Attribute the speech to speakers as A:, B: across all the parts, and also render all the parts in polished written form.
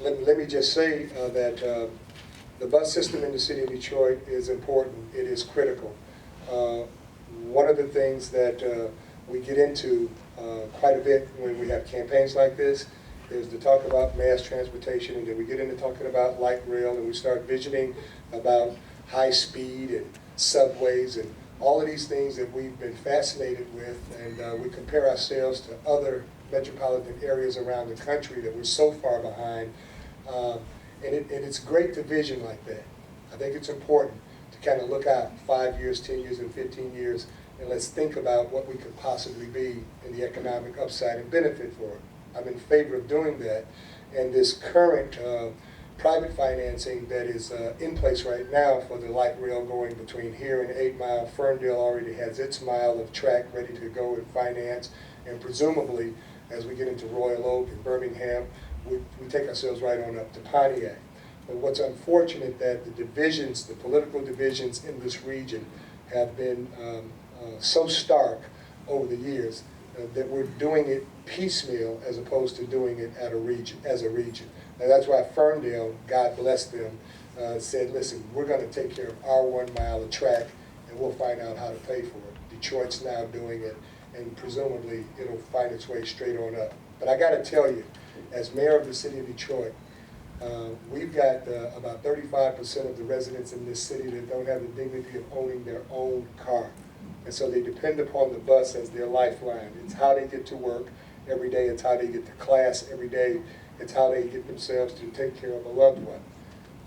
A: Let me just say that the bus system in the city of Detroit is important. It is critical. One of the things that we get into quite a bit when we have campaigns like this is to talk about mass transportation, and then we get into talking about light rail, and we start visioning about high speed and subways and all of these things that we've been fascinated with, and we compare ourselves to other metropolitan areas around the country that we're so far behind. And it's great to vision like that. I think it's important to kind of look out 5 years, 10 years, and 15 years, and let's think about what we could possibly be in the economic upside and benefit for it. I'm in favor of doing that. And this current private financing that is in place right now for the light rail going between here and 8 Mile, Ferndale already has its mile of track ready to go and finance, and presumably as we get into Royal Oak and Birmingham, we take ourselves right on up to Pontiac. But what's unfortunate that the divisions, the political divisions in this region have been so stark over the years that we're doing it piecemeal as opposed to doing it as a region. And that's why Ferndale, God bless them, said, listen, we're going to take care of our 1 mile of track and we'll find out how to pay for it. Detroit's now doing it, and presumably it'll find its way straight on up. But I got to tell you, as mayor of the city of Detroit, we've got about 35% of the residents in this city that don't have the dignity of owning their own car. And so they depend upon the bus as their lifeline. It's how they get to work every day. It's how they get to class every day. It's how they get themselves to take care of a loved one.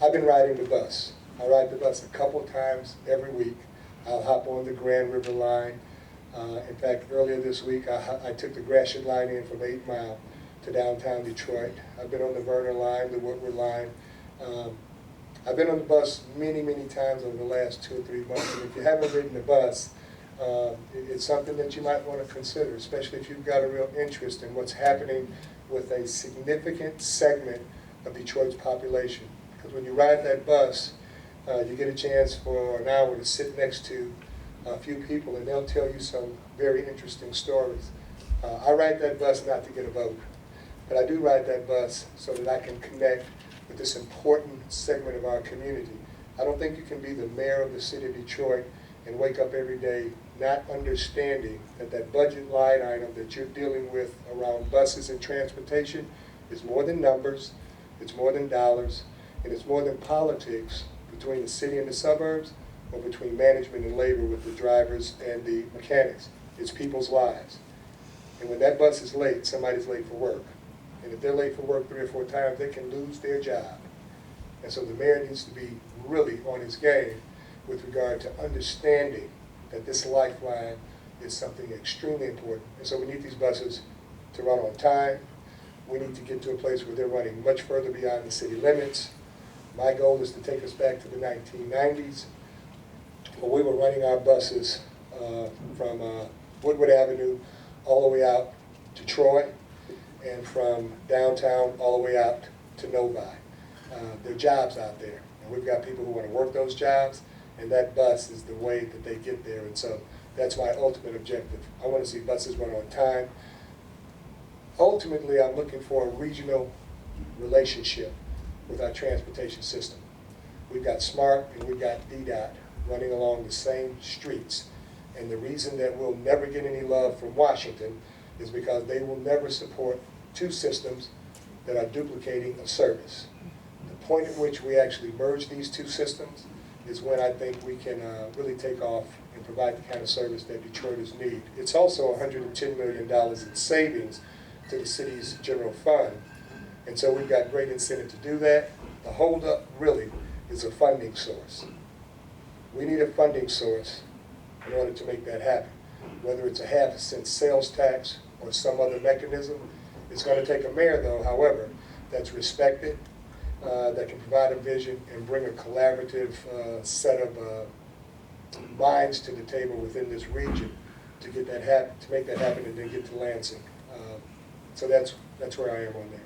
A: I've been riding the bus. I ride the bus a couple times every week. I'll hop on the Grand River line. In fact, earlier this week, I took the Gratiot line in from 8 Mile to downtown Detroit. I've been on the Verner line, the Woodward line. I've been on the bus many, many times over the last 2 or 3 months. And if you haven't ridden the bus, it's something that you might want to consider, especially if you've got a real interest in what's happening with a significant segment of Detroit's population. Because when you ride that bus, you get a chance for an hour to sit next to a few people, and they'll tell you some very interesting stories. I ride that bus not to get a vote, but I do ride that bus so that I can connect with this important segment of our community. I don't think you can be the mayor of the city of Detroit and wake up every day not understanding that that budget line item that you're dealing with around buses and transportation is more than numbers, it's more than dollars, and it's more than politics between the city and the suburbs, or between management and labor with the drivers and the mechanics. It's people's lives. And when that bus is late, somebody's late for work. And if they're late for work 3 or 4 times, they can lose their job. And so the mayor needs to be really on his game with regard to understanding that this lifeline is something extremely important. And so we need these buses to run on time. We need to get to a place where they're running much further beyond the city limits. My goal is to take us back to the 1990s, where we were running our buses from Woodward Avenue all the way out to Troy, and from downtown all the way out to Novi. There are jobs out there, and we've got people who want to work those jobs, and that bus is the way that they get there. And so that's my ultimate objective. I want to see buses run on time. Ultimately, I'm looking for a regional relationship with our transportation system. We've got SMART and we've got DDOT running along the same streets. And the reason that we'll never get any love from Washington is because they will never support 2 systems that are duplicating a service. The point at which we actually merge these 2 systems is when I think we can really take off and provide the kind of service that Detroiters need. It's also $110 million in savings to the city's general fund. And so we've got great incentive to do that. The holdup really is a funding source. We need a funding source in order to make that happen. Whether it's a half-cent sales tax or some other mechanism, it's going to take a mayor, though, however, that's respected, that can provide a vision and bring a collaborative set of minds to the table within this region to get that to make that happen, and then get to Lansing. So that's where I am on that.